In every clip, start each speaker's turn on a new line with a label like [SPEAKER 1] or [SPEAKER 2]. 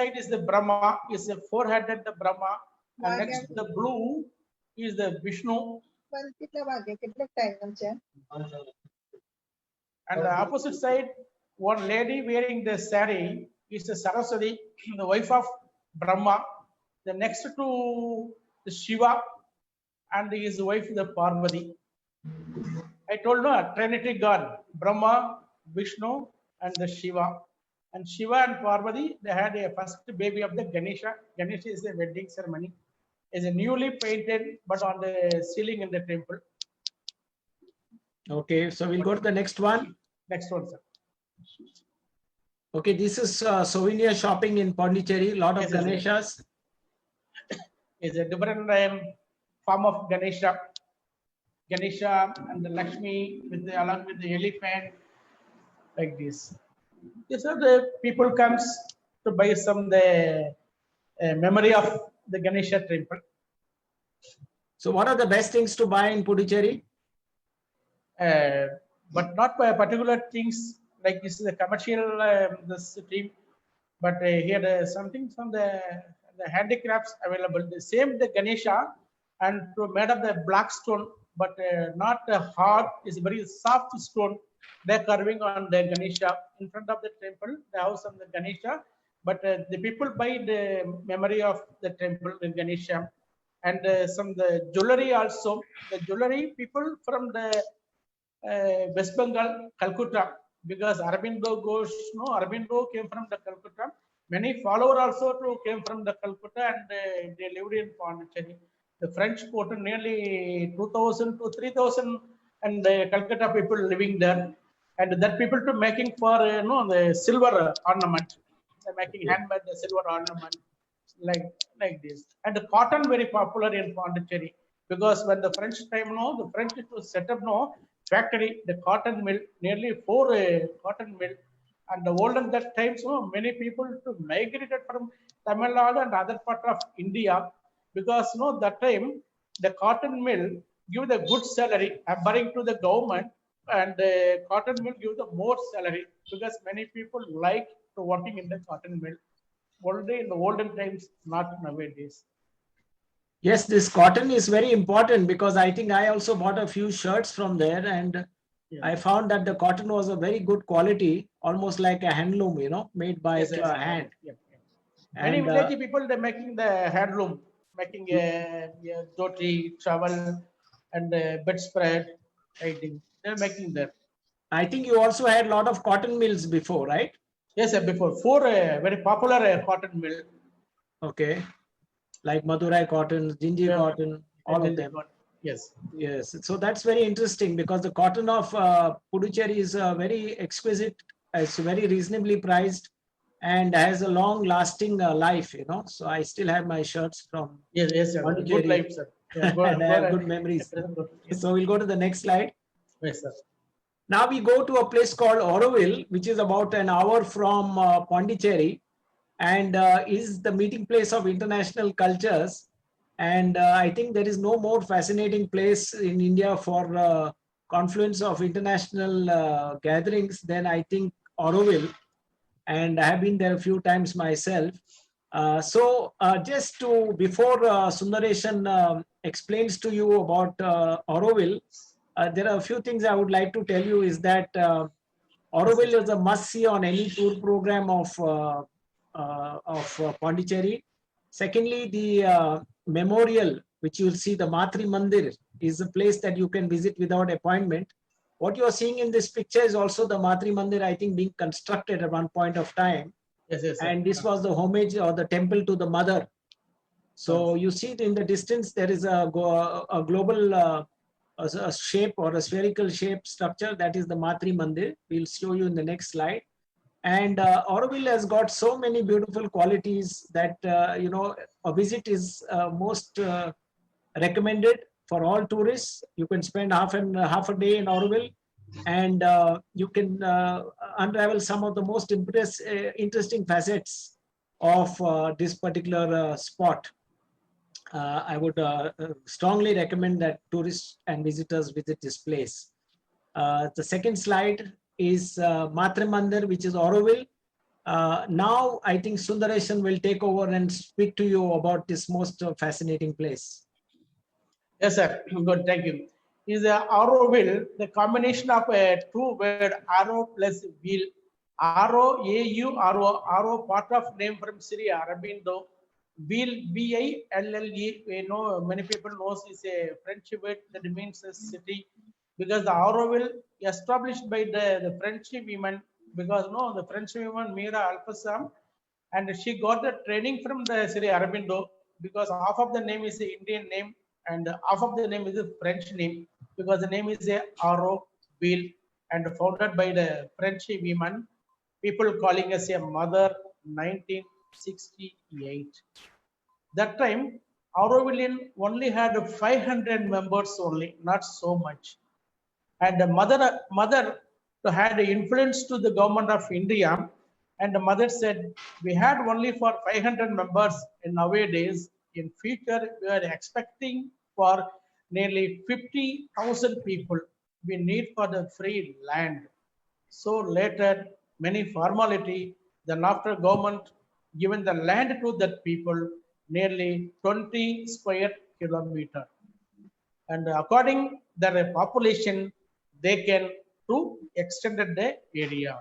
[SPEAKER 1] side is the Brahma, is the four-headed the Brahma, and next the blue is the Vishnu. And the opposite side, one lady wearing the sari is the Saraswati, the wife of Brahma. The next to the Shiva and his wife the Parvati. I told no, Trinity God, Brahma, Vishnu, and the Shiva. And Shiva and Parvati, they had a first baby of the Ganesha. Ganesha is a wedding ceremony. Is a newly painted, but on the ceiling in the temple.
[SPEAKER 2] Okay, so we'll go to the next one.
[SPEAKER 1] Next one, sir.
[SPEAKER 2] Okay, this is souvenir shopping in Pondicherry. Lot of Ganeshas.
[SPEAKER 1] Is a different form of Ganesha. Ganesha and the Lakshmi with the, along with the elephant, like this. These are the people comes to buy some the memory of the Ganesha temple.
[SPEAKER 2] So what are the best things to buy in Pondicherry?
[SPEAKER 1] But not by particular things like this is a commercial this team, but here something from the handicrafts available. The same the Ganesha and made of the black stone, but not hard. It's very soft stone. They're carving on the Ganesha in front of the temple, the house of the Ganesha. But the people buy the memory of the temple, the Ganesha, and some the jewelry also. The jewelry people from the West Bengal, Calcutta, because Aurobindo Ghosh, no, Aurobindo came from the Calcutta. Many followers also came from the Calcutta and they lived in Pondicherry. The French quoted nearly 2,000 to 3,000 and Calcutta people living there. And that people to making for the silver ornament. They're making handmade the silver ornament like this. And the cotton very popular in Pondicherry because when the French time, the French to set up factory, the cotton mill, nearly 4 cotton mill. And the olden that times, many people to migrated from Tamil Nadu and other part of India because that time the cotton mill give the good salary, according to the government, and the cotton mill give the more salary because many people like to working in the cotton mill. Only in the olden times, not nowadays.
[SPEAKER 2] Yes, this cotton is very important because I think I also bought a few shirts from there and I found that the cotton was a very good quality, almost like a handloom, made by hand.
[SPEAKER 1] Many village people, they're making the handloom, making a dhoti, towel, and bedspread. I think they're making that.
[SPEAKER 2] I think you also had a lot of cotton mills before, right?
[SPEAKER 1] Yes, sir, before 4 very popular cotton mill.
[SPEAKER 2] Okay. Like Madurai cotton, Jinji cotton, all of them.
[SPEAKER 1] Yes.
[SPEAKER 2] Yes. So that's very interesting because the cotton of Puducherry is very exquisite. It's very reasonably priced and has a long lasting life, So I still have my shirts from
[SPEAKER 1] yes, sir. Good life, sir.
[SPEAKER 2] Yeah, and I have good memories. So we'll go to the next slide.
[SPEAKER 1] Yes, sir.
[SPEAKER 2] Now we go to a place called Auroville, which is about an hour from Pondicherry and is the meeting place of international cultures. And I think there is no more fascinating place in India for confluence of international gatherings than I think Auroville. And I have been there a few times myself. Just to, before Sundareshan explains to you about Auroville, there are a few things I would like to tell you is that Auroville is a must-see on any tour program of Pondicherry. Secondly, the memorial, which you will see, the Matri Mandir, is a place that you can visit without appointment. What you are seeing in this picture is also the Matri Mandir, I think, being constructed at one point of time.
[SPEAKER 1] Yes,
[SPEAKER 2] and this was the homage or the temple to the mother. So you see in the distance, there is a global a shape or a spherical shape structure that is the Matri Mandir. We'll show you in the next slide. And Auroville has got so many beautiful qualities that, a visit is most recommended for all tourists. You can spend half a day in Auroville and you can unravel some of the most interesting facets of this particular spot. I would strongly recommend that tourists and visitors visit this place. The second slide is Matre Mandir, which is Auroville. Now, I think Sundaresan will take over and speak to you about this most fascinating place.
[SPEAKER 1] Yes, sir. Good, thank you. Is a arrow wheel, the combination of a two word arrow plus wheel. Arrow, A-U-R-O, arrow, part of name from Syria, Arabindo. Wheel, B-I-L-L-E, we know, many people knows is a French word that means a city. Because the arrow wheel established by the French women, because no, the French woman Mira Alfasam, and she got the training from the Sri Arabindo, because half of the name is the Indian name and half of the name is a French name, because the name is a arrow wheel and founded by the French woman, people calling us a mother 1968. That time Auroville only had 500 members only, not so much. And the mother had influence to the government of India. And the mother said, we had only for 500 members in nowadays. In future, we are expecting for nearly 50,000 people. We need for the free land. So later, many formality, then after government given the land to that people, nearly 20 square kilometer, and according their population they can to extended the area.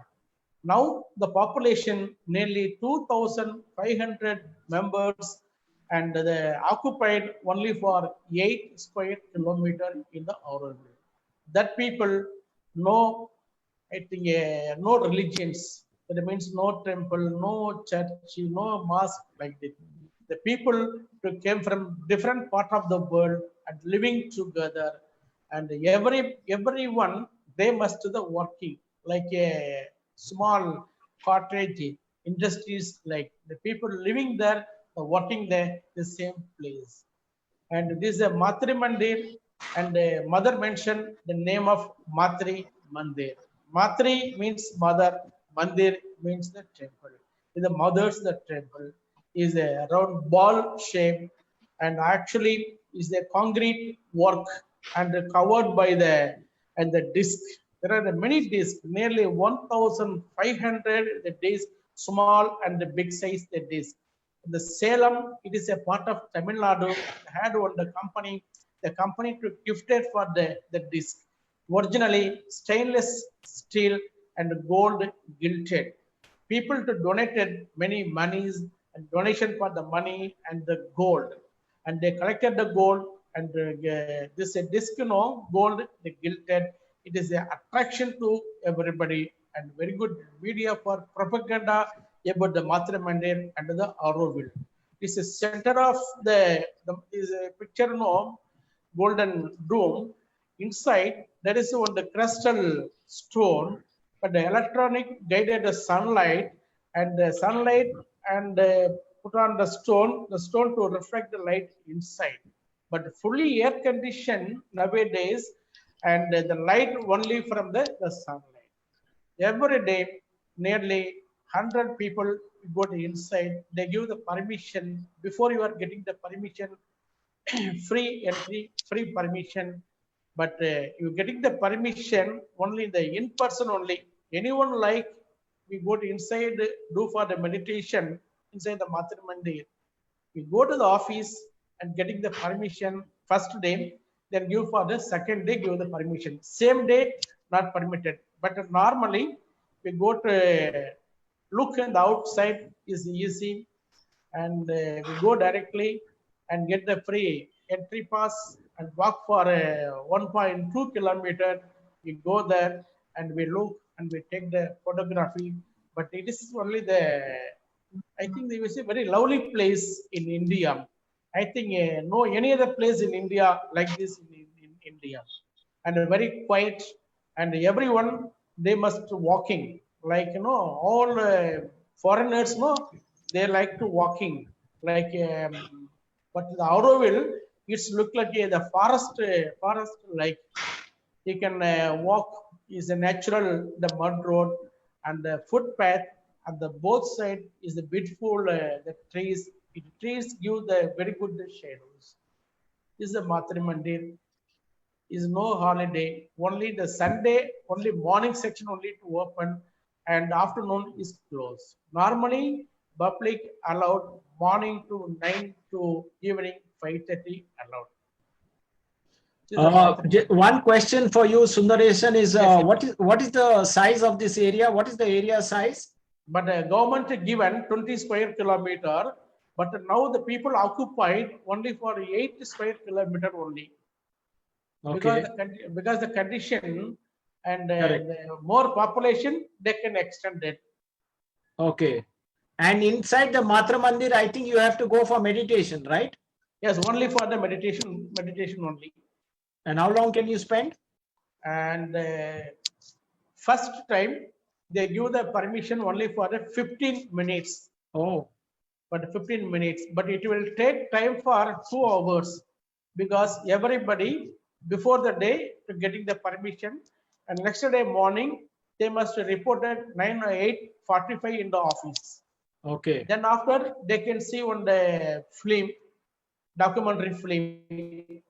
[SPEAKER 1] Now the population nearly 2500 members, and they occupied only for 8 square kilometer in the outer world. That people know, I think, no religions. That means no temple, no church, no mosque like that. The people who came from different part of the world and living together, and everyone they must the working like a small cottage industries, like the people living there, working there, the same place. And this is a Matri Mandir, and mother mentioned the name of Matri Mandir. Matri means mother, Mandir means the temple. The mother's the temple is a round ball shape, and actually is a concrete work and covered by the and the disc. There are many discs, nearly 1,500 the disc, small and the big size the disc. The Salem, it is a part of Tamil Nadu, had one the company. The company to gifted for the disc. Originally stainless steel and gold gilded. People to donated many monies and donation for the money and the gold, and they collected the gold, and this a disc, gold the gilded. It is an attraction to everybody and very good media for propaganda about the Matra Mandir and the Auroville. This is center of the is a picture, golden dome. Inside there is one the crystal stone, but the electronic guided the sunlight, and the sunlight and put on the stone to reflect the light inside. But fully air conditioned nowadays, and the light only from the sunlight. Every day, nearly 100 people go to inside. They give the permission before you are getting the permission, free entry, free permission. But you getting the permission only the in person only. Anyone like we go to inside, do for the meditation inside the Mathur Mandir. We go to the office and getting the permission first day, then give for the second day, give the permission. Same day, not permitted. But normally, we go to look in the outside is easy, and we go directly and get the free entry pass and walk for 1.2 kilometer. We go there and we look and we take the photography. But it is only I think it was a very lovely place in India. I think no any other place in India like this in India, and very quiet, and everyone they must walking like all foreigners they like to walking like but the Auroville it's look like the forest like you can walk is a natural the mud road and the footpath, and the both side is the beautiful the trees. Trees give the very good shadows. This is the Matri Mandir. Is no holiday, only the Sunday, only morning section only to open, and afternoon is closed. Normally, public allowed morning to 9 to evening 5:30 allowed. This is a Mathri.
[SPEAKER 2] One question for you, Sundaresan, is
[SPEAKER 1] Yes, yes.
[SPEAKER 2] what is the size of this area? What is the area size?
[SPEAKER 1] But government given 20 square kilometer, but now the people occupied only for 8 square kilometer only.
[SPEAKER 2] Okay,
[SPEAKER 1] Because the condition and
[SPEAKER 2] correct.
[SPEAKER 1] the more population, they can extend it.
[SPEAKER 2] Okay. And inside the Matra Mandir, I think you have to go for meditation, right?
[SPEAKER 1] Yes, only for the meditation only.
[SPEAKER 2] And how long can you spend?
[SPEAKER 1] And first time they give the permission only for the 15 minutes.
[SPEAKER 2] Oh,
[SPEAKER 1] But 15 minutes, but it will take time for 2 hours because everybody before the day to getting the permission, and next day morning they must report at 9 or 8:45 in the office.
[SPEAKER 2] okay.
[SPEAKER 1] Then after they can see on the film, documentary film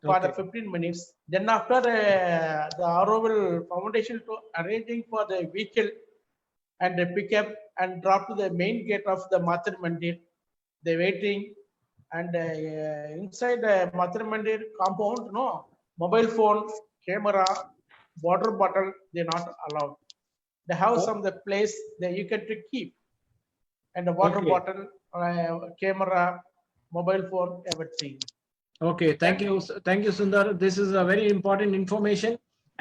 [SPEAKER 1] for the
[SPEAKER 2] Okay.
[SPEAKER 1] 15 minutes. Then after the Auroville Foundation to arranging for the vehicle and they pick up and drop to the main gate of the Mathur Mandir. They waiting and inside the Mathur Mandir compound, no mobile phone, camera, water bottle, they're not allowed. They have some the place that you can to keep and the water
[SPEAKER 2] Okay.
[SPEAKER 1] bottle, camera, mobile phone, everything.
[SPEAKER 2] Okay, thank you. Thank you, Sundar. This is a very important information.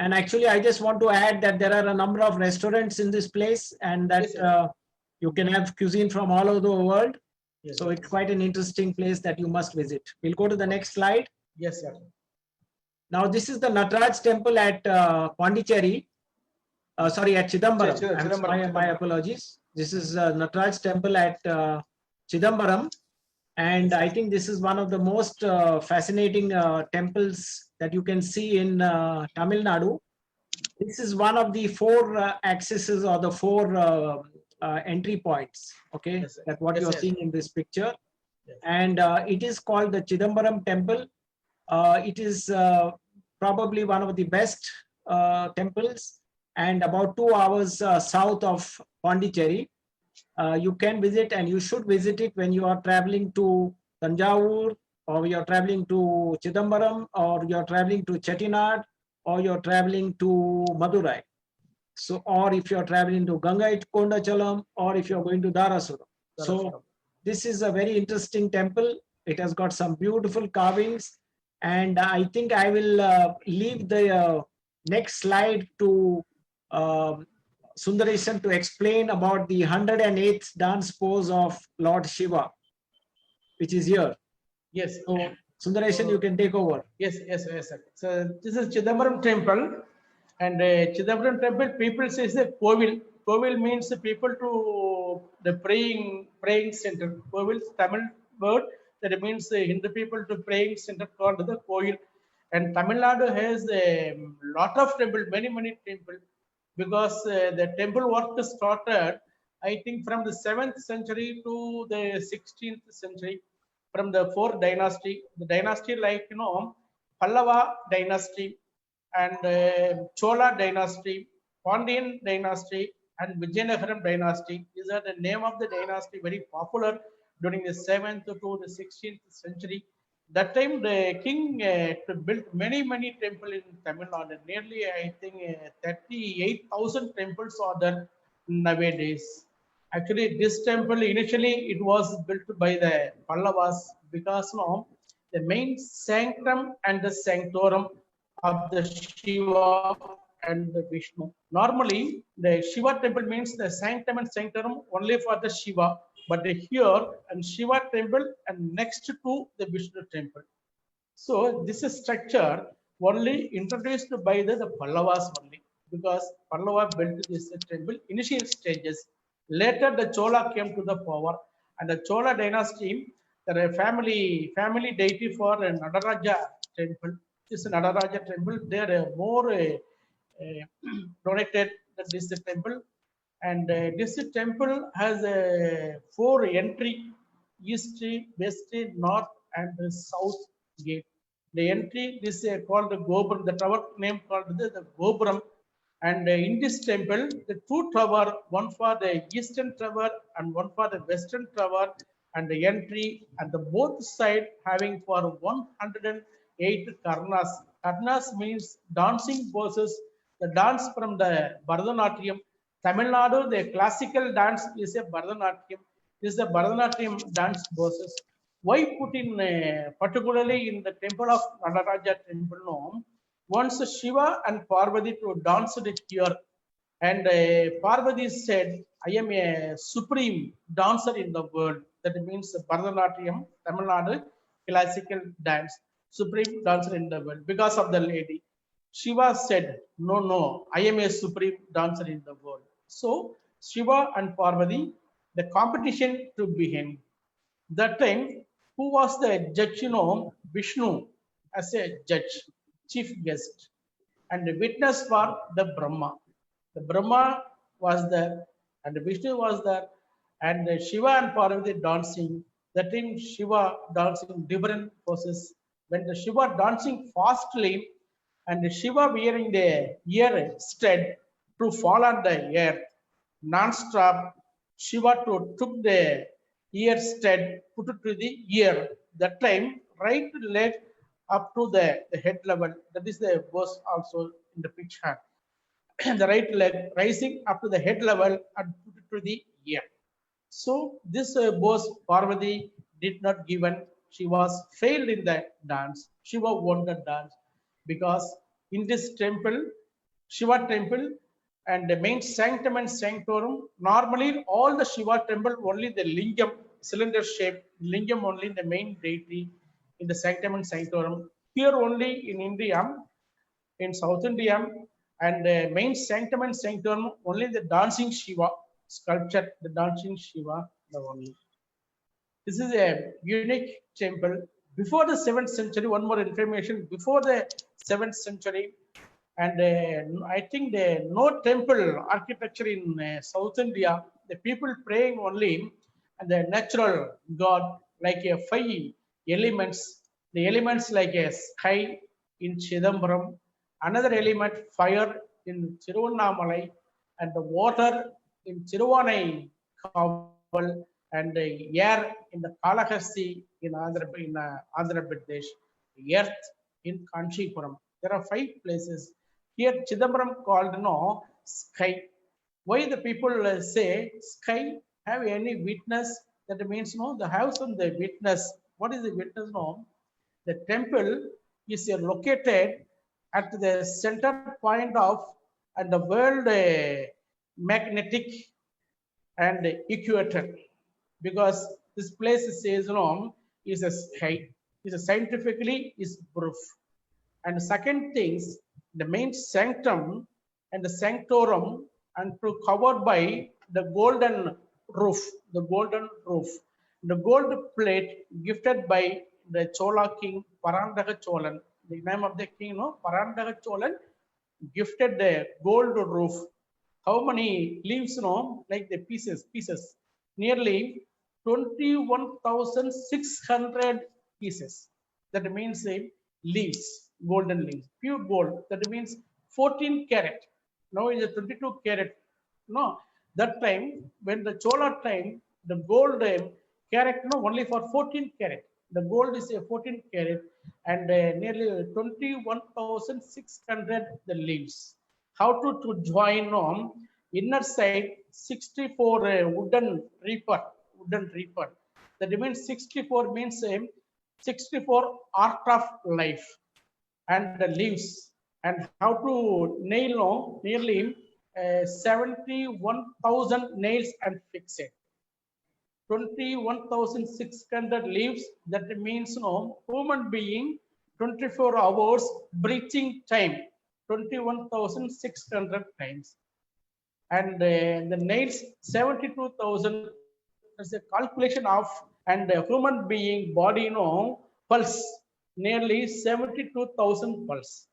[SPEAKER 2] And actually, I just want to add that there are a number of restaurants in this place and that
[SPEAKER 1] Yes,
[SPEAKER 2] you can have cuisine from all over the world.
[SPEAKER 1] yes,
[SPEAKER 2] So it's quite an interesting place that you must visit. We'll go to the next slide.
[SPEAKER 1] yes, sir.
[SPEAKER 2] Now, this is the Nataraj temple at Pondicherry. Sorry, at Chidambaram.
[SPEAKER 1] Chidambaram.
[SPEAKER 2] My apologies. This is Nataraj temple at Chidambaram. And I think this is one of the most fascinating temples that you can see in Tamil Nadu. This is one of the four accesses or the four entry points, okay,
[SPEAKER 1] Yes, sir.
[SPEAKER 2] that what
[SPEAKER 1] Yes,
[SPEAKER 2] you're
[SPEAKER 1] sir.
[SPEAKER 2] seeing in this picture.
[SPEAKER 1] Yes.
[SPEAKER 2] And it is called the Chidambaram temple. It is probably one of the best temples and about 2 hours south of Pondicherry. You can visit and you should visit it when you are traveling to Tanjavur or you're traveling to Chidambaram or you're traveling to Chettinad or you're traveling to Madurai. So, or if you're traveling to Ganga Kondachalam or if you're going to Darasuram. So this is a very interesting temple. It has got some beautiful carvings. And I think I will leave the next slide to Sundaresan to explain about the 108th dance pose of Lord Shiva, which is here.
[SPEAKER 1] Yes.
[SPEAKER 2] So, Sundaresan, you can take over.
[SPEAKER 1] Yes, sir. So this is Chidambaram temple, and Chidambaram temple people says the Kovil. Kovil means the people to the praying center. Kovil Tamil word that means the Hindu people to praying center called the Kovil. And Tamil Nadu has a lot of temple, many temple, because the temple work started, I think, from the 7th century to the 16th century, from the fourth dynasty. The dynasty like, Pallava dynasty and Chola dynasty, Pandian dynasty, and Vijayanagaram dynasty. These are the name of the dynasty, very popular during the 7th to the 16th century. That time the king built many temple in Tamil Nadu. Nearly, I think, 38,000 temples are there nowadays. Actually, this temple initially it was built by the Pallavas because the main sanctum and the sanctorum of the Shiva and the Vishnu. Normally, the Shiva temple means the sanctum and sanctorum only for the Shiva, but here and Shiva temple and next to the Vishnu temple. So this is structure only introduced by the Pallavas only, because Pallava built this temple initial stages. Later the Chola came to the power, and the Chola dynasty, the family deity for Nadaraja temple. This Nadaraja temple, they are more donated this temple, and this temple has four entry: east, west, north, and south gate. The entry, this called the Gobram, the tower name called the Gobram, And in this temple, the two tower, one for the eastern tower and one for the western tower, and the entry and the both side having for 108 karnas. Karnas means dancing poses, the dance from the Bharatanatyam. Tamil Nadu, the classical dance is a Bharatanatyam. This is the Bharatanatyam dance poses. Why put in particularly in the temple of Nadaraja temple? No, once Shiva and Parvati to dance here, and Parvati said, "I am a supreme dancer in the world." That means Bharatanatyam, Tamil Nadu, classical dance, supreme dancer in the world. Because of the lady, Shiva said, "No, no, I am a supreme dancer in the world." So Shiva and Parvati, the competition to begin. That time, who was the judge? Vishnu as a judge, chief guest, and the witness for the Brahma. The Brahma was there, and Vishnu was there, and Shiva and Parvati dancing. That time, Shiva dancing different poses. When the Shiva dancing fastly, and the Shiva wearing the ear stud to fall on the earth non-stop. Shiva took the ear stud, put it to the ear. That time, right leg up to the head level. That is the verse also in the picture. The right leg rising up to the head level and put it to the ear. So this verse Parvati did not given. She was failed in the dance. Shiva won the dance because in this temple, Shiva temple, and the main sanctum and sanctorum. Normally, all the Shiva temple only the lingam, cylinder shape lingam only the main deity in the sanctum and sanctorum. Here only in India, in South India, and the main sanctum and sanctorum only the dancing Shiva sculpture, the dancing Shiva, the only. This is a unique temple. Before the 7th century, one more information, before the 7th century, and I think the no temple architecture in South India, the people praying only and the natural God like a 5 elements, the elements like a sky in Chidambaram, another element fire in Tiruvannamalai, and the water in Tiruvanai Kaval, and the air in the Kalahasti in Andhra Pradesh, earth in Kanchipuram. There are 5 places. Here, Chidambaram called sky. Why the people say sky? Have any witness? That means no. The house on the witness. What is the witness? No. The temple is located at the center point of and the world magnetic and equator, because this place says is a sky, is a scientifically is proof. And second things, the main sanctum and the sanctorum and to covered by the golden roof, the golden roof, the gold plate gifted by the Chola king Parandaka Cholan. The name of the king, Parandaka Cholan gifted the gold roof. How many leaves, like the pieces, nearly 21,600 pieces. That means leaves, golden leaves, pure gold. That means 14 carat. Now is a 22 carat. No, that time when the Chola time, the gold carat, only for 14 carat. The gold is a 14 carat, and nearly 21,600 the leaves. How to join on inner side 64 wooden reaper. That means 64 means 64 art of life and the leaves, and how to nail nearly 71,000 nails and fix it. 21,600 leaves. That means human being 24 hours breathing time 21,600 times, and the nails 72,000. That's a calculation of, and the human being body pulse nearly 72,000 pulse.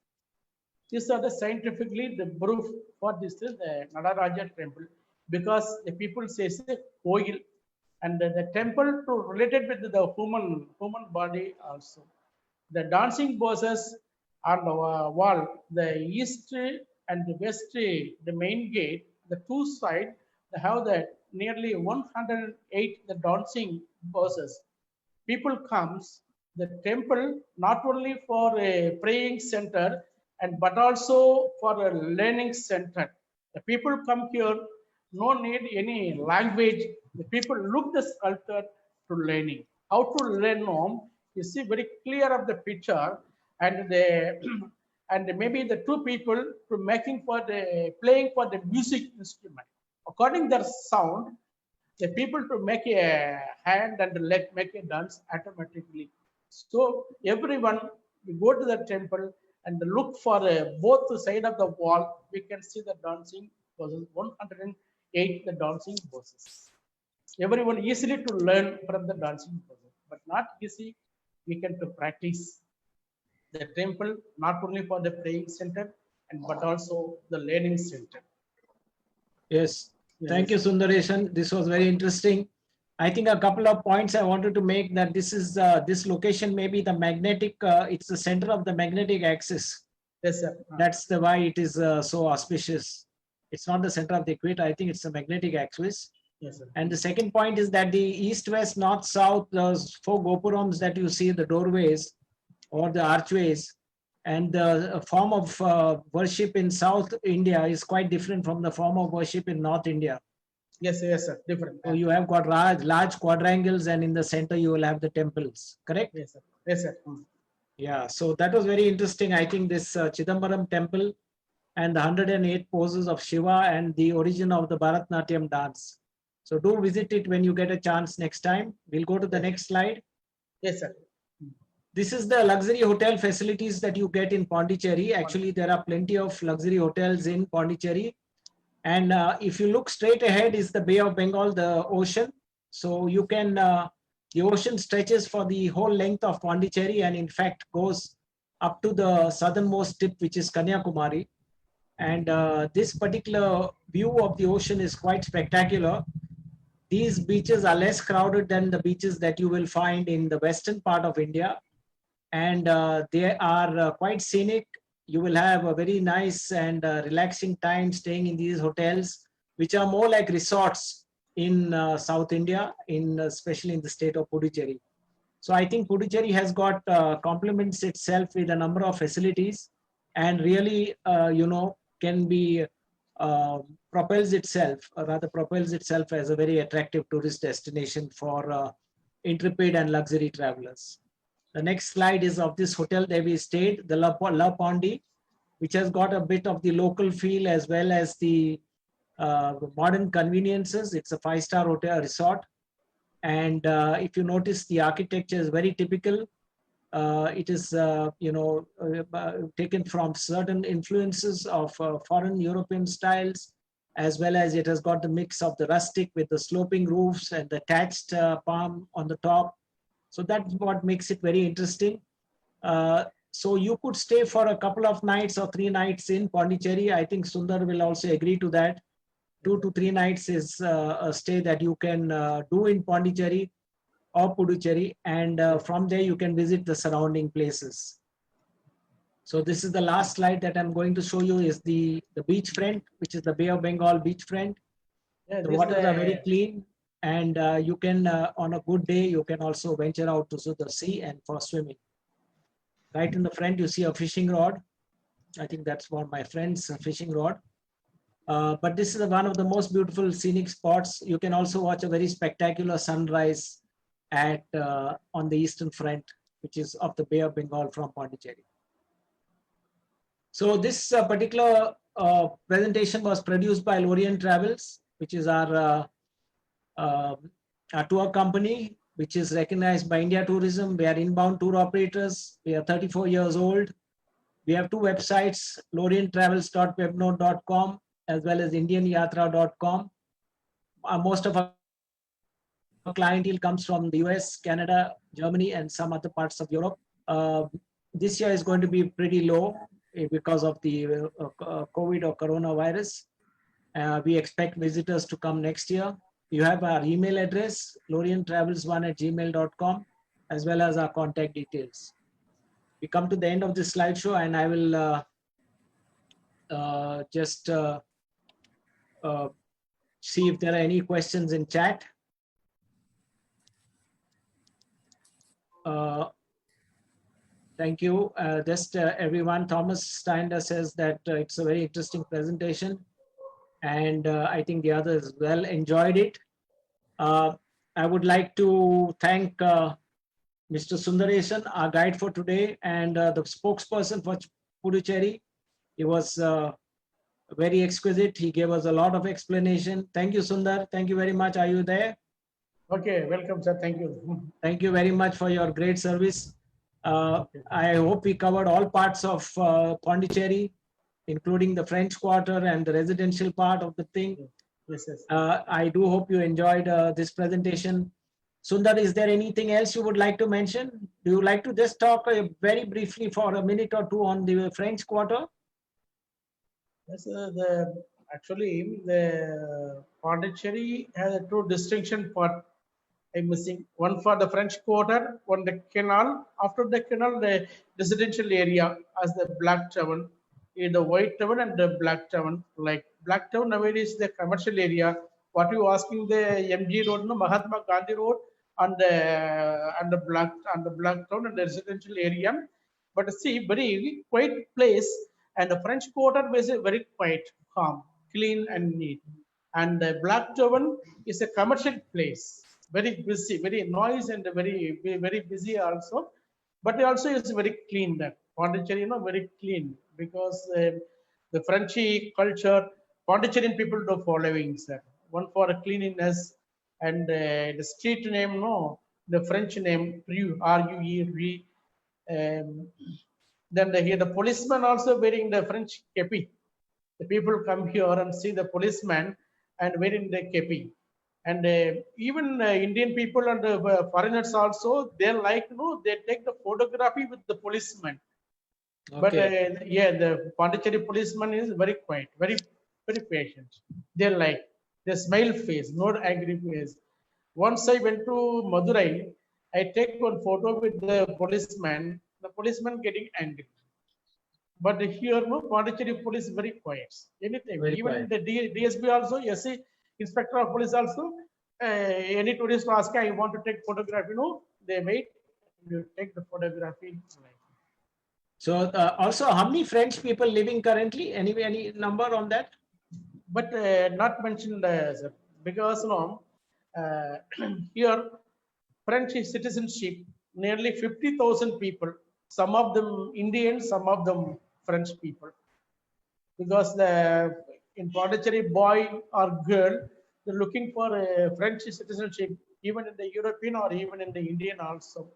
[SPEAKER 1] These are the scientifically the proof for this the Nadaraja temple, because the people say oil, and the temple to related with the human body also. The dancing poses on the wall, the east and the west, the main gate, the two side, they have the nearly 108 the dancing horses. People comes the temple not only for a praying center and but also for a learning center. The people come here, no need any language. The people look the sculpture to learning. How to learn home, you see very clear of the picture, and the and maybe the two people to making for the playing for the music instrument. According their sound, the people to make a hand and leg make a dance automatically. So everyone, we go to the temple and look for both side of the wall. We can see the dancing poses, 108 the dancing poses. Everyone easily to learn from the dancing poses, but not easy. We can to practice the temple not only for the praying center and but also the learning center.
[SPEAKER 2] Yes. Thank you,
[SPEAKER 1] Yes,
[SPEAKER 2] Sundareshan. This was very interesting. I think a couple of points I wanted to make, that this is this location may be the magnetic, it's the center of the magnetic axis.
[SPEAKER 1] yes, sir.
[SPEAKER 2] That's the why it is so auspicious. It's not the center of the equator. I think it's the magnetic axis.
[SPEAKER 1] Yes, sir.
[SPEAKER 2] And the second point is that the east, west, north, south, those four gopurams that you see, the doorways or the archways, and the form of worship in South India is quite different from the form of worship in North India.
[SPEAKER 1] Yes, yes, sir. Different.
[SPEAKER 2] So you have got large quadrangles, and in the center you will have the temples, correct?
[SPEAKER 1] Yes, sir. Yes, sir.
[SPEAKER 2] Yeah, so that was very interesting. I think this Chidambaram temple and the 108 poses of Shiva and the origin of the Bharatnatyam dance. So do visit it when you get a chance next time. We'll go to the next slide.
[SPEAKER 1] Yes, sir.
[SPEAKER 2] This is the luxury hotel facilities that you get in Pondicherry. Actually, there are plenty of luxury hotels in Pondicherry. And if you look straight ahead is the Bay of Bengal, the ocean. So you can, the ocean stretches for the whole length of Pondicherry, and in fact goes up to the southernmost tip, which is Kanyakumari. And this particular view of the ocean is quite spectacular. These beaches are less crowded than the beaches that you will find in the western part of India. And they are quite scenic. You will have a very nice and relaxing time staying in these hotels, which are more like resorts in South India, especially in the state of Puducherry. So I think Puducherry has got complements itself with a number of facilities, and really, can be propels itself, or rather propels itself as a very attractive tourist destination for intrepid and luxury travelers. The next slide is of this hotel that we stayed, the La Pondi, which has got a bit of the local feel as well as the modern conveniences. It's a 5-star hotel resort. And if you notice, the architecture is very typical. It is, taken from certain influences of foreign European styles, as well as it has got the mix of the rustic with the sloping roofs and the thatched palm on the top. So that's what makes it very interesting. So you could stay for a couple of nights or 3 nights in Pondicherry. I think Sundar will also agree to that. 2 to 3 nights is a stay that you can do in Pondicherry or Puducherry, and from there you can visit the surrounding places. So this is the last slide that I'm going to show you, is the beachfront, which is the Bay of Bengal beachfront.
[SPEAKER 1] Yeah,
[SPEAKER 2] The waters are very clean, and you can, on a good day, you can also venture out to the sea and for swimming. Right in the front, you see a fishing rod. I think that's one of my friend's fishing rod. But this is one of the most beautiful scenic spots. You can also watch a very spectacular sunrise at on the eastern front, which is of the Bay of Bengal from Pondicherry. So this particular presentation was produced by Lorient Travels, which is our tour company, which is recognized by India Tourism. We are inbound tour operators. We are 34 years old. We have 2 websites, lorienttravels.webnode.com as well as indianyatra.com. Most of our clientele comes from the US, Canada, Germany, and some other parts of Europe. This year is going to be pretty low because of the COVID or coronavirus. We expect visitors to come next year. You have our email address, lorienttravels1@gmail.com, as well as our contact details. We come to the end of this slideshow, and I will just see if there are any questions in chat. Thank you. Just everyone, Thomas Steiner says that it's a very interesting presentation, and I think the others well enjoyed it. I would like to thank Mr. Sundaresan, our guide for today, and the spokesperson for Puducherry. He was very exquisite. He gave us a lot of explanation. Thank you, Sundar. Thank you very much. Are you there?
[SPEAKER 1] Okay, welcome, sir. Thank you.
[SPEAKER 2] Thank you very much for your great service. I hope we covered all parts of Pondicherry, including the French Quarter and the residential part of the thing.
[SPEAKER 1] Yes, yes.
[SPEAKER 2] I do hope you enjoyed this presentation. Sundar, is there anything else you would like to mention? Do you like to just talk very briefly for a minute or two on the French Quarter?
[SPEAKER 1] Yes, actually, the Pondicherry has a two distinction part. I'm missing one for the French Quarter, one the canal. After the canal, the residential area as the Black Town, in the White Town and the Black Town. Like Black Town nowadays the commercial area. What you asking the MG Road, no Mahatma Gandhi Road, and the Black Town and the residential area. But see, very quiet place, and the French Quarter is very quiet, calm, clean, and neat. And the Black Town is a commercial place, very busy, very noise and very busy also. But also it's very clean. That Pondicherry, very clean because the Frenchy culture, Pondicherry people do following, sir. One for cleanliness and the street name, no, the French name, Rue, R-U-E, then here the policeman also wearing the French kepi. The people come here and see the policeman and wearing the kepi. And even Indian people and foreigners also, they like, they take the photography with the policeman.
[SPEAKER 2] Okay.
[SPEAKER 1] But yeah, the Pondicherry policeman is very quiet, very patient. They like the smile face, not angry face. Once I went to Madurai, I take one photo with the policeman. The policeman getting angry. But here, no, Pondicherry police very quiet. Anything,
[SPEAKER 2] Very
[SPEAKER 1] even
[SPEAKER 2] quiet.
[SPEAKER 1] the DSP also, SC, Inspector of Police also, any tourist ask, I want to take photography, they wait, you take the photography.
[SPEAKER 2] So also, how many French people living currently? Any number on that?
[SPEAKER 1] But not mentioned, sir, because here French citizenship nearly 50,000 people. Some of them Indians, some of them French people. Because in Pondicherry, boy or girl, they're looking for a French citizenship, even in the European or even in the Indian also.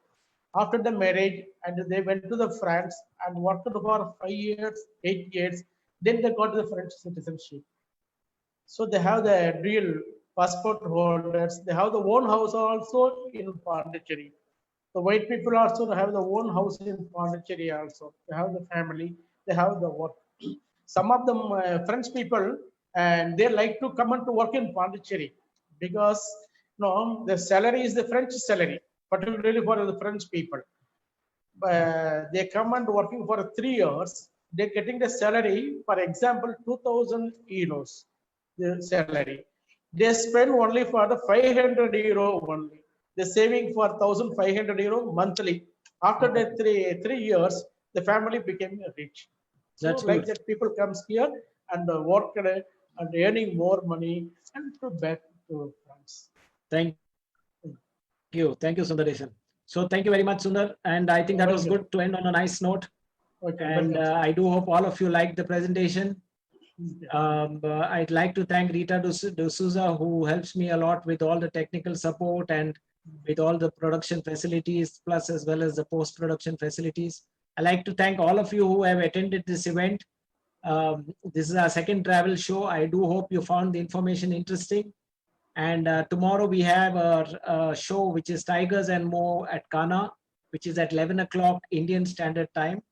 [SPEAKER 1] After the marriage, and they went to the France and worked for 5 years, 8 years. Then they got the French citizenship. So they have the real passport holders. They have the own house also in Pondicherry. The white people also have the own house in Pondicherry also. They have the family. They have the work. Some of them French people, and they like to come and to work in Pondicherry because the salary is the French salary, particularly for the French people. They come and working for 3 years. They're getting the salary, for example, 2,000 euros, the salary. They spend only for the 500 euro only. They're saving for 1,500 euro monthly. After the three years, the family became rich. So
[SPEAKER 2] That's
[SPEAKER 1] like
[SPEAKER 2] good.
[SPEAKER 1] that, people comes here and work and earning more money and to back to France.
[SPEAKER 2] Thank you, Sundaresan. So thank you very much, Sundar. And I think that was good to end on a nice note.
[SPEAKER 1] Okay,
[SPEAKER 2] And I do hope all of you liked the presentation. I'd like to thank Rita D'Souza, who helps me a lot with all the technical support and with all the production facilities, plus as well as the post-production facilities. I'd like to thank all of you who have attended this event. This is our second travel show. I do hope you found the information interesting. And tomorrow we have a show which is Tigers and More at Kana, which is at 11 o'clock Indian Standard Time.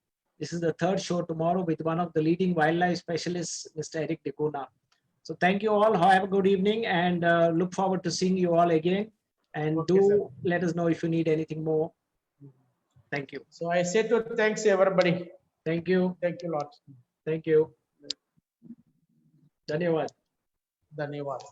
[SPEAKER 2] This is the third show tomorrow with one of the leading wildlife specialists, Mr. Eric Decuna. So thank you all. Have a good evening and look forward to seeing you all again. And do let us know if you need anything more. Thank you.
[SPEAKER 1] So I say to thanks everybody.
[SPEAKER 2] Thank you.
[SPEAKER 1] Thank you a lot.
[SPEAKER 2] Thank you. Dhanyavad.
[SPEAKER 1] Dhanyavad.